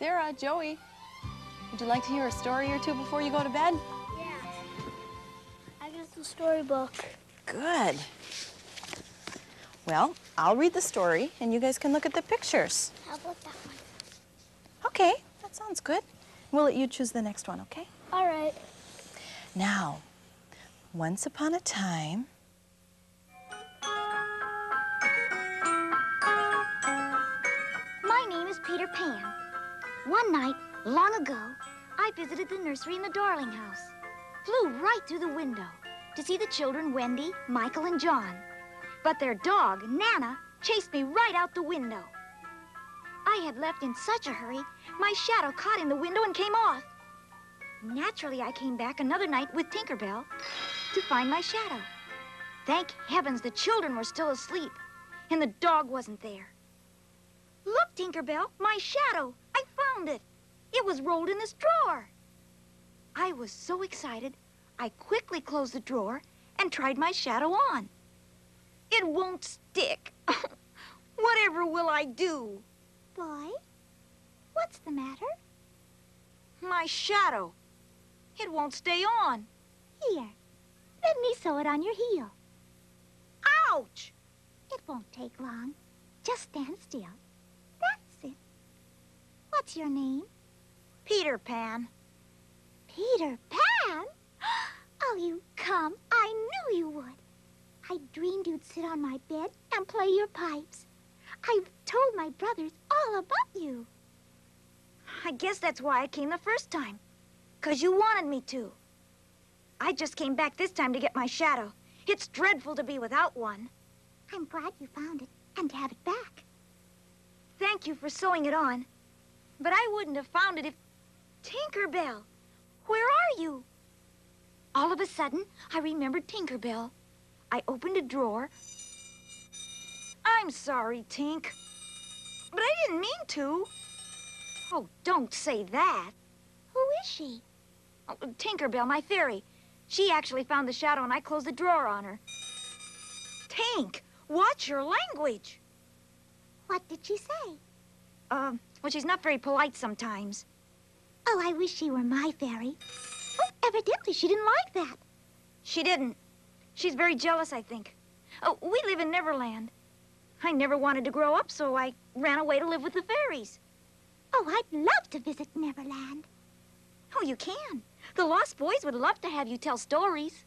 Sarah, Joey, would you like to hear a story or two before you go to bed? Yeah. I got the storybook. Good. Well, I'll read the story, and you guys can look at the pictures. How about that one? Okay, that sounds good. We'll let you choose the next one, okay? All right. Now, once upon a time... My name is Peter Pan. One night, long ago, I visited the nursery in the Darling house. Flew right through the window to see the children Wendy, Michael, and John. But their dog, Nana, chased me right out the window. I had left in such a hurry, my shadow caught in the window and came off. Naturally, I came back another night with Tinkerbell to find my shadow. Thank heavens the children were still asleep, and the dog wasn't there. Look, Tinkerbell, my shadow. I found it. It was rolled in this drawer. I was so excited, I quickly closed the drawer and tried my shadow on. It won't stick. Whatever will I do? Boy, what's the matter? My shadow. It won't stay on. Here, let me sew it on your heel. Ouch! It won't take long. Just stand still. That's it. What's your name? Peter Pan. Peter Pan? Oh, you come. I knew you would. I dreamed you'd sit on my bed and play your pipes. I've told my brothers all about you. I guess that's why I came the first time. 'Cause you wanted me to. I just came back this time to get my shadow. It's dreadful to be without one. I'm glad you found it and to have it back. Thank you for sewing it on. But I wouldn't have found it if... Tinkerbell, where are you? All of a sudden, I remembered Tinkerbell. I opened a drawer. I'm sorry, Tink. But I didn't mean to. Oh, don't say that. Who is she? Oh, Tinkerbell, my fairy. She actually found the shadow and I closed the drawer on her. Tink, watch your language. What did she say? Well, she's not very polite sometimes. Oh, I wish she were my fairy. Oh, evidently she didn't like that. She didn't. She's very jealous, I think. Oh, we live in Neverland. I never wanted to grow up, so I ran away to live with the fairies. Oh, I'd love to visit Neverland. Oh, you can. The Lost Boys would love to have you tell stories.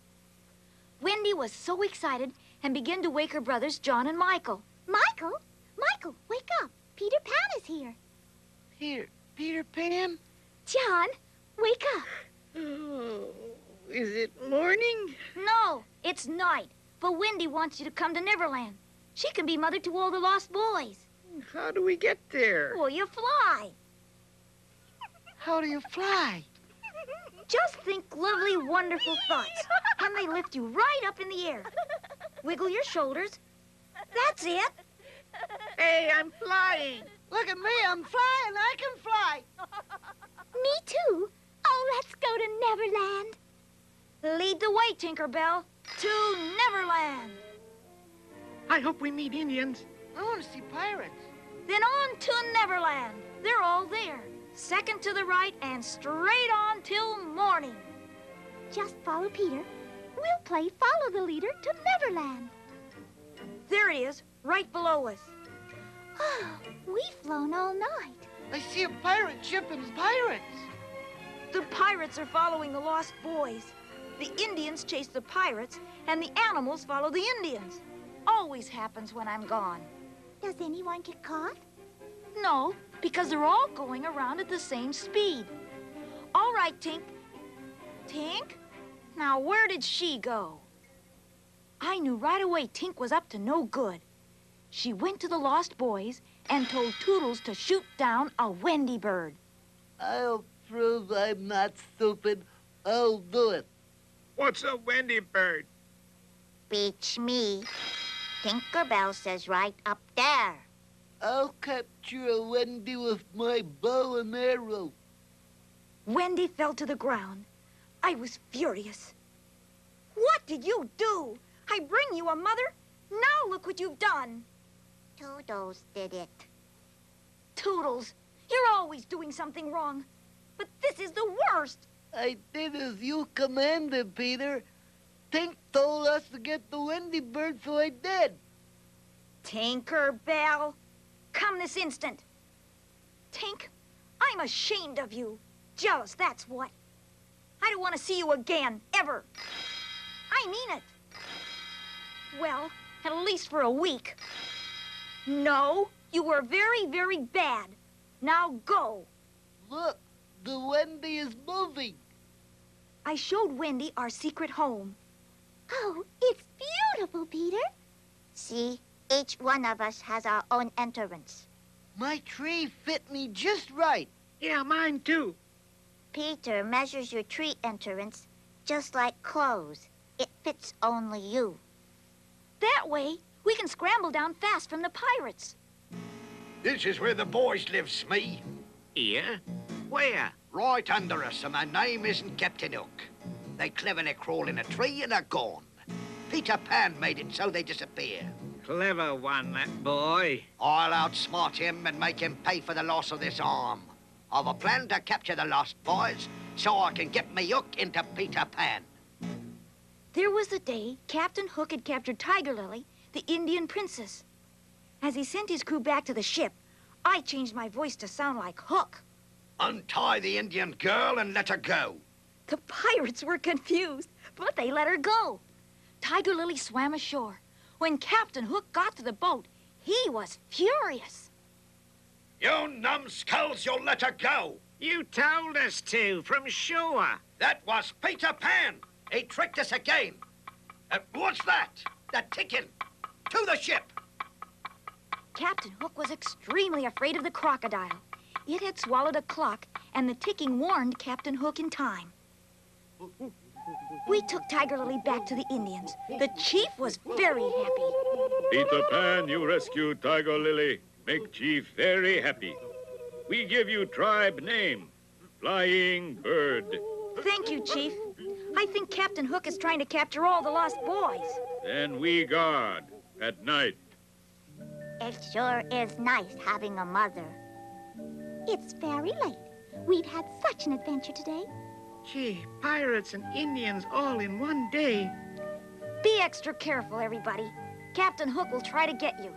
Wendy was so excited and began to wake her brothers, John and Michael. Michael? Michael, wake up. Peter Pan is here. Peter Pan? John, wake up. Oh, is it morning? No, it's night. But Wendy wants you to come to Neverland. She can be mother to all the Lost Boys. How do we get there? Well, you fly. How do you fly? Just think lovely, wonderful thoughts, and they lift you right up in the air. Wiggle your shoulders. That's it. Hey, I'm flying. Look at me, I'm flying. I can fly. Me too. Oh, let's go to Neverland. Lead the way, Tinkerbell, to Neverland. I hope we meet Indians. I want to see pirates. Then on to Neverland. They're all there. Second to the right and straight on till morning. Just follow Peter. We'll play Follow the Leader to Neverland. There it is, right below us. Oh, we've flown all night. I see a pirate ship and pirates. The pirates are following the Lost Boys. The Indians chase the pirates, and the animals follow the Indians. Always happens when I'm gone. Does anyone get caught? No, because they're all going around at the same speed. All right, Tink. Tink? Now, where did she go? I knew right away Tink was up to no good. She went to the Lost Boys and told Toodles to shoot down a Wendy bird. I'll prove I'm not stupid. I'll do it. What's a Wendy bird? Beats me. Tinkerbell says right up there. I'll capture a Wendy with my bow and arrow. Wendy fell to the ground. I was furious. What did you do? I bring you a mother. Now look what you've done. Toodles did it. Toodles, You're always doing something wrong. But this is the worst. I did as you commanded, Peter. Tink told us to get the Wendy bird, so I did. Tinker Bell, come this instant. Tink, I'm ashamed of you. Jealous, that's what. I don't want to see you again, ever. I mean it. Well, at least for a week. No, you were very, very bad. Now go. Look, the Wendy is moving. I showed Wendy our secret home. Oh, it's beautiful, Peter. See, each one of us has our own entrance. My tree fit me just right. Yeah, mine too. Peter measures your tree entrance just like clothes. It fits only you. That way, we can scramble down fast from the pirates. This is where the boys live, Smee. Here? Where? Right under us, and my name isn't Captain Hook. They cleverly crawl in a tree and are gone. Peter Pan made it so they disappear. Clever one, that boy. I'll outsmart him and make him pay for the loss of this arm. I've a plan to capture the lost boys so I can get me hook into Peter Pan. There was the day Captain Hook had captured Tiger Lily, the Indian princess. As he sent his crew back to the ship, I changed my voice to sound like Hook. Untie the Indian girl and let her go. The pirates were confused, but they let her go. Tiger Lily swam ashore. When Captain Hook got to the boat, he was furious. You numbskulls, you'll let her go. You told us to, from shore. That was Peter Pan. He tricked us again. What's that? The ticking. To the ship. Captain Hook was extremely afraid of the crocodile. It had swallowed a clock, and the ticking warned Captain Hook in time. We took Tiger Lily back to the Indians. The chief was very happy. Peter Pan, you rescued Tiger Lily. Make Chief very happy. We give you tribe name, Flying Bird. Thank you, Chief. I think Captain Hook is trying to capture all the lost boys. Then we guard at night. It sure is nice having a mother. It's very late. We've had such an adventure today. Gee, pirates and Indians all in one day. Be extra careful, everybody. Captain Hook will try to get you.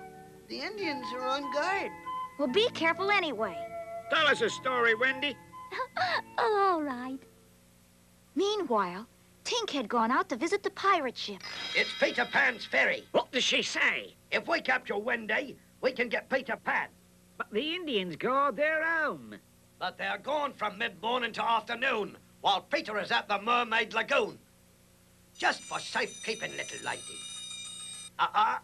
The Indians are on guard. Well, be careful anyway. Tell us a story, Wendy. Oh, all right. Meanwhile, Tink had gone out to visit the pirate ship. It's Peter Pan's ferry. What does she say? If we capture Wendy, we can get Peter Pan. But the Indians guard their own. But they're gone from mid-morning to afternoon, while Peter is at the Mermaid Lagoon. Just for safekeeping, little lady.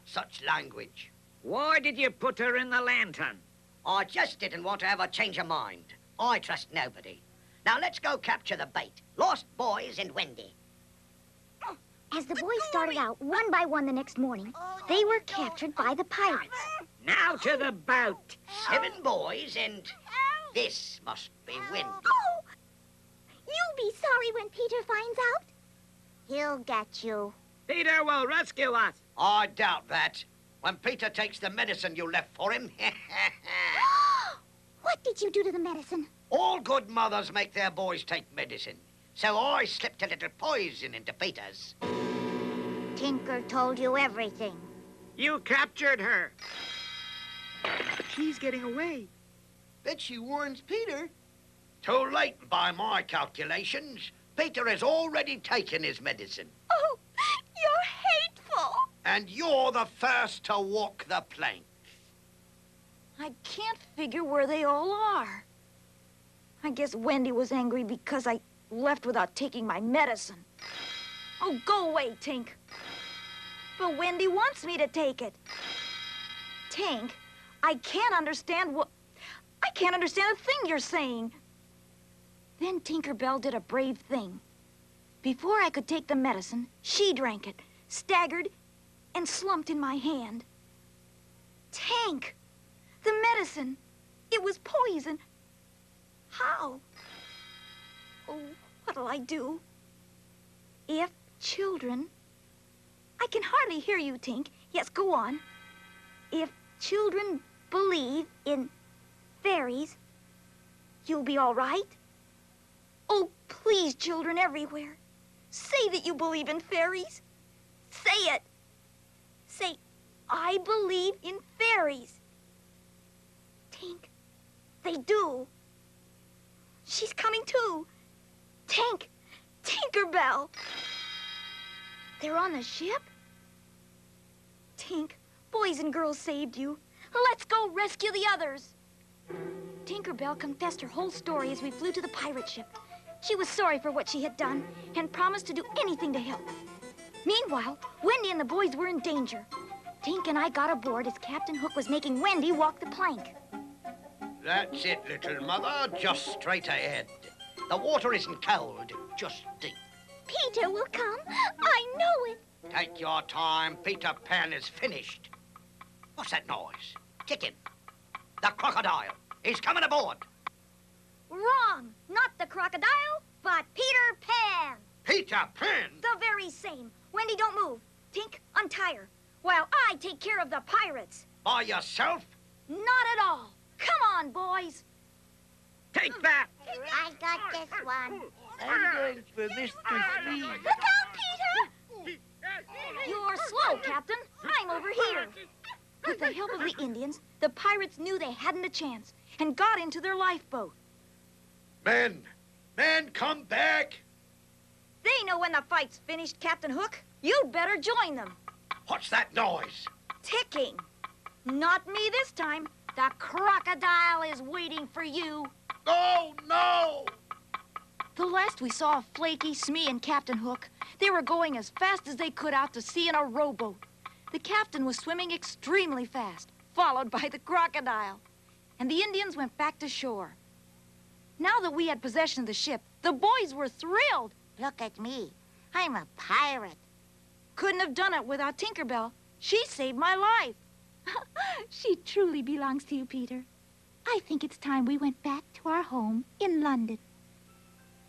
Such language. Why did you put her in the lantern? I just didn't want to have a change of mind. I trust nobody. Now let's go capture the bait. Lost boys and Wendy. As the boys started out one by one the next morning, they were captured by the pirates. Now to the boat. 7 boys and this must be Wendy. Oh! You'll be sorry when Peter finds out. He'll get you. Peter will rescue us. I doubt that. When Peter takes the medicine you left for him. What did you do to the medicine? All good mothers make their boys take medicine. So I slipped a little poison into Peter's. Tinker told you everything. You captured her. She's getting away. Bet she warns Peter. Too late by my calculations. Peter has already taken his medicine. Oh, you're hateful. And you're the first to walk the plank. I can't figure where they all are. I guess Wendy was angry because I left without taking my medicine. Oh, go away, Tink. But Wendy wants me to take it. Tink, I can't understand a thing you're saying. Then Tinkerbell did a brave thing. Before I could take the medicine, she drank it, staggered, and slumped in my hand. Tank! The medicine! It was poison! How? Oh, what'll I do? If children... I can hardly hear you, Tink. Yes, go on. If children believe in fairies, you'll be all right. Oh, please, children everywhere, say that you believe in fairies. Say it. Say, I believe in fairies. Tink, they do. She's coming too. Tink, Tinkerbell. They're on the ship? Tink, boys and girls saved you. Let's go rescue the others. Tinkerbell confessed her whole story as we flew to the pirate ship. She was sorry for what she had done and promised to do anything to help. Meanwhile, Wendy and the boys were in danger. Tink and I got aboard as Captain Hook was making Wendy walk the plank. That's it, little mother. Just straight ahead. The water isn't cold, just deep. Peter will come. I know it. Take your time. Peter Pan is finished. What's that noise? Kick him. The crocodile. He's coming aboard. Wrong! Not the crocodile, but Peter Pan. Peter Pan? The very same. Wendy, don't move. Tink, untie her, while I take care of the pirates. By yourself? Not at all. Come on, boys. Take that! I got this one. I'm going for Mr. Sneeze. Look out, Peter! You're slow, Captain. I'm over here. With the help of the Indians, the pirates knew they hadn't a chance and got into their lifeboat. Men! Men, come back! They know when the fight's finished, Captain Hook. You'd better join them. What's that noise? Ticking. Not me this time. The crocodile is waiting for you. Oh, no! The last we saw of Flaky, Smee, and Captain Hook, they were going as fast as they could out to sea in a rowboat. The captain was swimming extremely fast, followed by the crocodile. And the Indians went back to shore. Now that we had possession of the ship, the boys were thrilled. Look at me. I'm a pirate. Couldn't have done it without Tinkerbell. She saved my life. She truly belongs to you, Peter. I think it's time we went back to our home in London.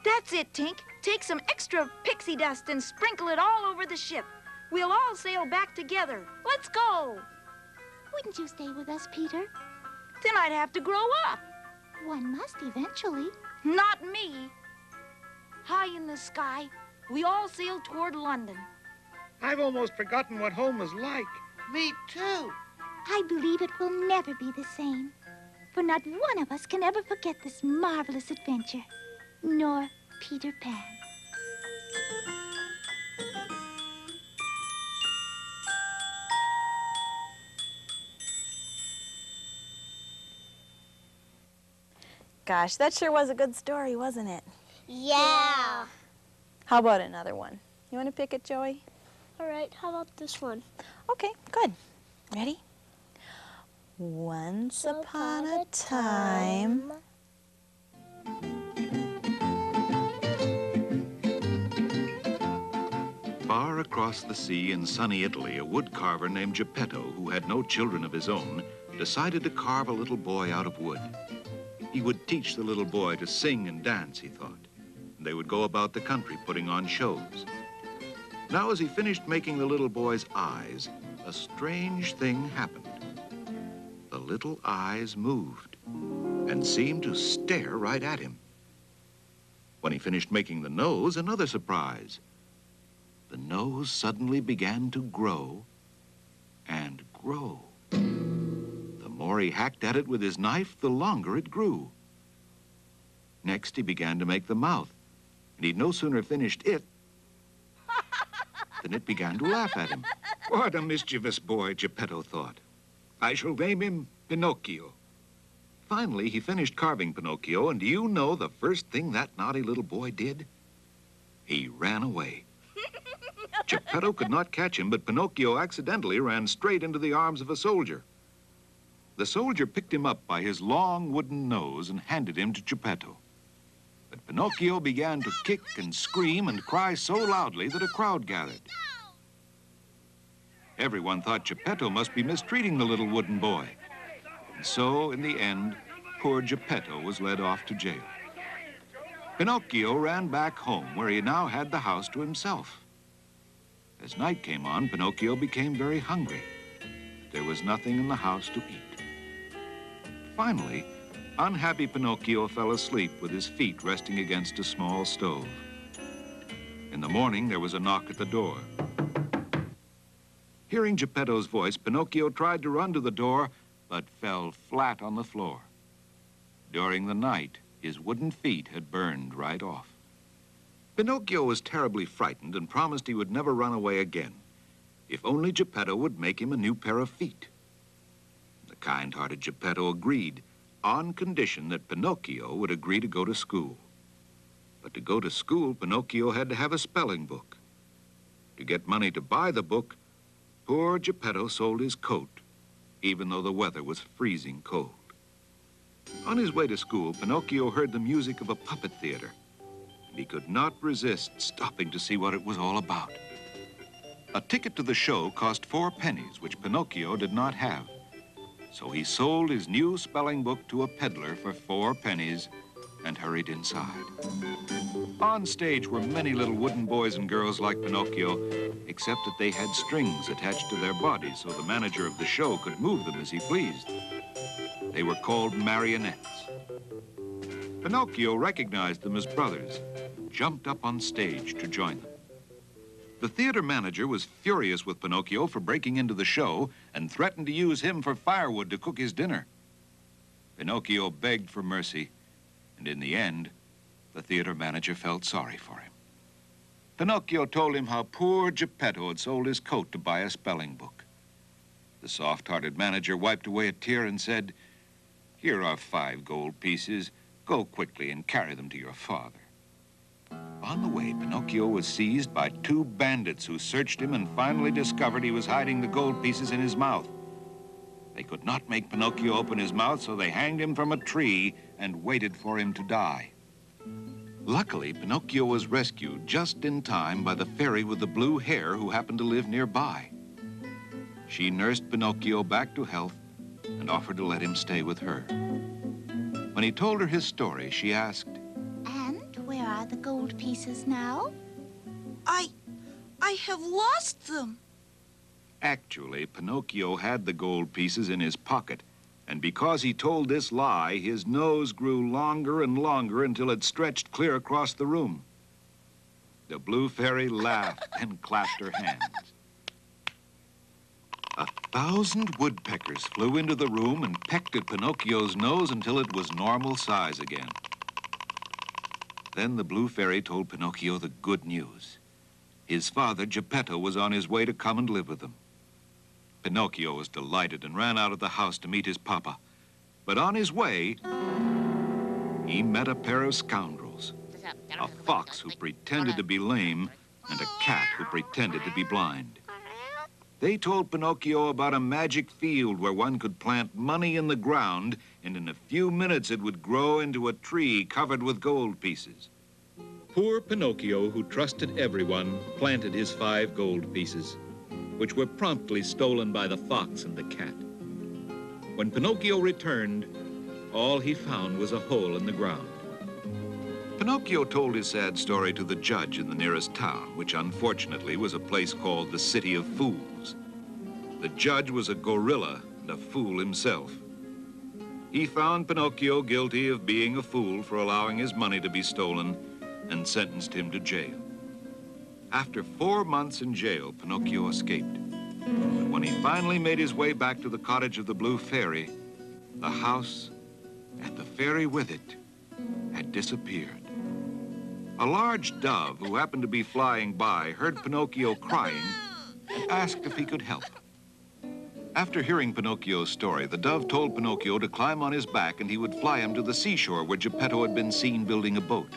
That's it, Tink. Take some extra pixie dust and sprinkle it all over the ship. We'll all sail back together. Let's go. Wouldn't you stay with us, Peter? Then I'd have to grow up. One must eventually. Not me. High in the sky, we all sailed toward London. I've almost forgotten what home was like. Me too. I believe it will never be the same. For not one of us can ever forget this marvelous adventure. Nor Peter Pan. Gosh, that sure was a good story, wasn't it? Yeah. How about another one? You want to pick it, Joey? All right, how about this one? Okay, good. Ready? Once upon a time. Far across the sea in sunny Italy, a woodcarver named Geppetto, who had no children of his own, decided to carve a little boy out of wood. He would teach the little boy to sing and dance, he thought. And they would go about the country putting on shows. Now, as he finished making the little boy's eyes, a strange thing happened. The little eyes moved and seemed to stare right at him. When he finished making the nose, another surprise. The nose suddenly began to grow and grow. The more he hacked at it with his knife, the longer it grew. Next, he began to make the mouth, and he'd no sooner finished it than it began to laugh at him. What a mischievous boy, Geppetto thought. I shall name him Pinocchio. Finally, he finished carving Pinocchio, and do you know the first thing that naughty little boy did? He ran away. Geppetto could not catch him, but Pinocchio accidentally ran straight into the arms of a soldier. The soldier picked him up by his long wooden nose and handed him to Geppetto. But Pinocchio began to kick and scream and cry so loudly that a crowd gathered. Everyone thought Geppetto must be mistreating the little wooden boy. And so, in the end, poor Geppetto was led off to jail. Pinocchio ran back home, where he now had the house to himself. As night came on, Pinocchio became very hungry. There was nothing in the house to eat. Finally, Unhappy Pinocchio fell asleep with his feet resting against a small stove. In the morning, there was a knock at the door. Hearing Geppetto's voice, Pinocchio tried to run to the door, but fell flat on the floor. During the night, his wooden feet had burned right off. Pinocchio was terribly frightened and promised he would never run away again, if only Geppetto would make him a new pair of feet. The kind-hearted Geppetto agreed, on condition that Pinocchio would agree to go to school. But to go to school, Pinocchio had to have a spelling book. To get money to buy the book, poor Geppetto sold his coat, even though the weather was freezing cold. On his way to school, Pinocchio heard the music of a puppet theater, and he could not resist stopping to see what it was all about. A ticket to the show cost 4 pennies, which Pinocchio did not have. So he sold his new spelling book to a peddler for 4 pennies and hurried inside. On stage were many little wooden boys and girls like Pinocchio, except that they had strings attached to their bodies so the manager of the show could move them as he pleased. They were called marionettes. Pinocchio recognized them as brothers and jumped up on stage to join them. The theater manager was furious with Pinocchio for breaking into the show and threatened to use him for firewood to cook his dinner. Pinocchio begged for mercy, and in the end, the theater manager felt sorry for him. Pinocchio told him how poor Geppetto had sold his coat to buy a spelling book. The soft-hearted manager wiped away a tear and said, "Here are 5 gold pieces. Go quickly and carry them to your father." On the way, Pinocchio was seized by 2 bandits who searched him and finally discovered he was hiding the gold pieces in his mouth. They could not make Pinocchio open his mouth, so they hanged him from a tree and waited for him to die. Luckily, Pinocchio was rescued just in time by the fairy with the blue hair who happened to live nearby. She nursed Pinocchio back to health and offered to let him stay with her. When he told her his story, she asked, And where are the gold pieces now? I have lost them. Actually, Pinocchio had the gold pieces in his pocket, and because he told this lie, his nose grew longer and longer until it stretched clear across the room. The blue fairy laughed and clapped her hands. 1,000 woodpeckers flew into the room and pecked at Pinocchio's nose until it was normal size again. Then the blue fairy told Pinocchio the good news. His father, Geppetto, was on his way to come and live with them. Pinocchio was delighted and ran out of the house to meet his papa. But on his way, he met a pair of scoundrels, a fox who pretended to be lame and a cat who pretended to be blind. They told Pinocchio about a magic field where one could plant money in the ground, and in a few minutes it would grow into a tree covered with gold pieces. Poor Pinocchio, who trusted everyone, planted his 5 gold pieces, which were promptly stolen by the fox and the cat. When Pinocchio returned, all he found was a hole in the ground. Pinocchio told his sad story to the judge in the nearest town, which unfortunately was a place called the City of Fools. The judge was a gorilla and a fool himself. He found Pinocchio guilty of being a fool for allowing his money to be stolen and sentenced him to jail. After 4 months in jail, Pinocchio escaped. But when he finally made his way back to the cottage of the Blue Fairy, the house and the fairy with it had disappeared. A large dove who happened to be flying by heard Pinocchio crying and asked if he could help. After hearing Pinocchio's story, the dove told Pinocchio to climb on his back and he would fly him to the seashore where Geppetto had been seen building a boat.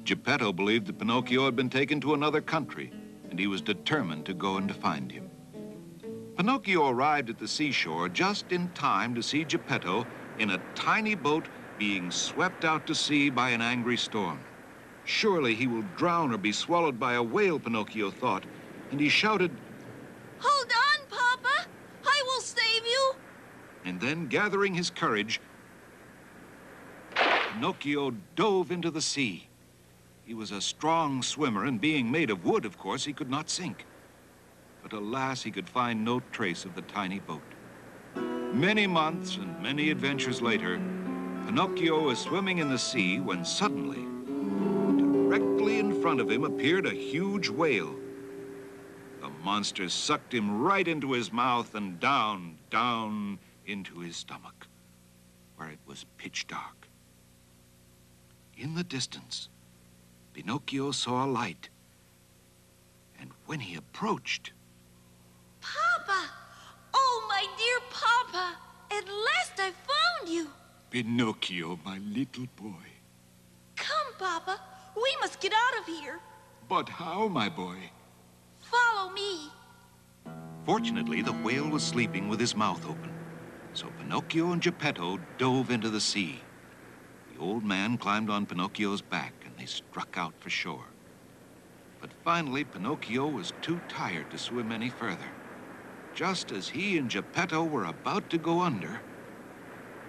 Geppetto believed that Pinocchio had been taken to another country, and he was determined to go and to find him. Pinocchio arrived at the seashore just in time to see Geppetto in a tiny boat being swept out to sea by an angry storm. Surely he will drown or be swallowed by a whale, Pinocchio thought, and he shouted, Hold on, Papa. I will save you. And then, gathering his courage, Pinocchio dove into the sea. He was a strong swimmer, and being made of wood, of course, he could not sink. But alas, he could find no trace of the tiny boat. Many months and many adventures later, Pinocchio was swimming in the sea when suddenly, directly in front of him appeared a huge whale. The monster sucked him right into his mouth and down into his stomach, where it was pitch dark. In the distance, Pinocchio saw a light, and when he approached... Papa! Oh, my dear Papa! At last I found you! Pinocchio, my little boy. Come, Papa. We must get out of here. But how, my boy? Follow me. Fortunately, the whale was sleeping with his mouth open, so Pinocchio and Geppetto dove into the sea. The old man climbed on Pinocchio's back, and they struck out for shore. But finally, Pinocchio was too tired to swim any further. Just as he and Geppetto were about to go under,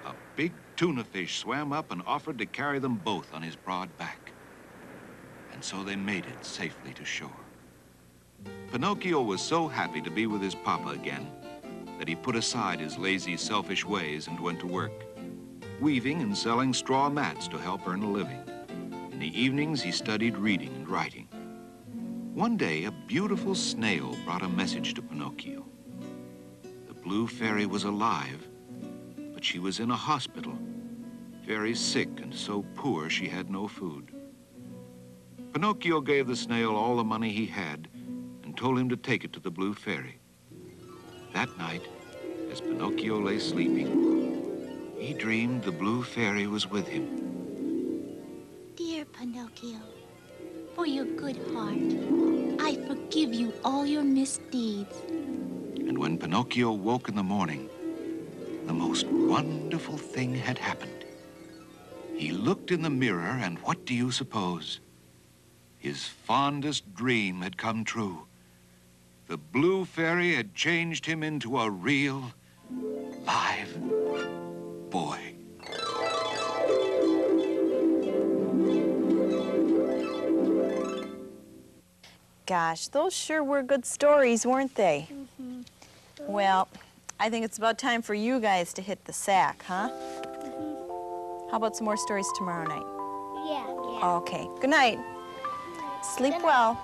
a big tuna fish swam up and offered to carry them both on his broad back. And so they made it safely to shore. Pinocchio was so happy to be with his papa again that he put aside his lazy, selfish ways and went to work, weaving and selling straw mats to help earn a living. In the evenings, he studied reading and writing. One day, a beautiful snail brought a message to Pinocchio. The blue fairy was alive, but she was in a hospital, very sick and so poor she had no food. Pinocchio gave the snail all the money he had and told him to take it to the blue fairy. That night, as Pinocchio lay sleeping, he dreamed the blue fairy was with him. Dear Pinocchio, for your good heart, I forgive you all your misdeeds. And when Pinocchio woke in the morning, the most wonderful thing had happened. He looked in the mirror, and what do you suppose? His fondest dream had come true. The blue fairy had changed him into a real, live boy. Gosh, those sure were good stories, weren't they? Mm-hmm. Well, I think it's about time for you guys to hit the sack, huh? Mm-hmm. How about some more stories tomorrow night? Yeah. Okay. Good night. Sleep well.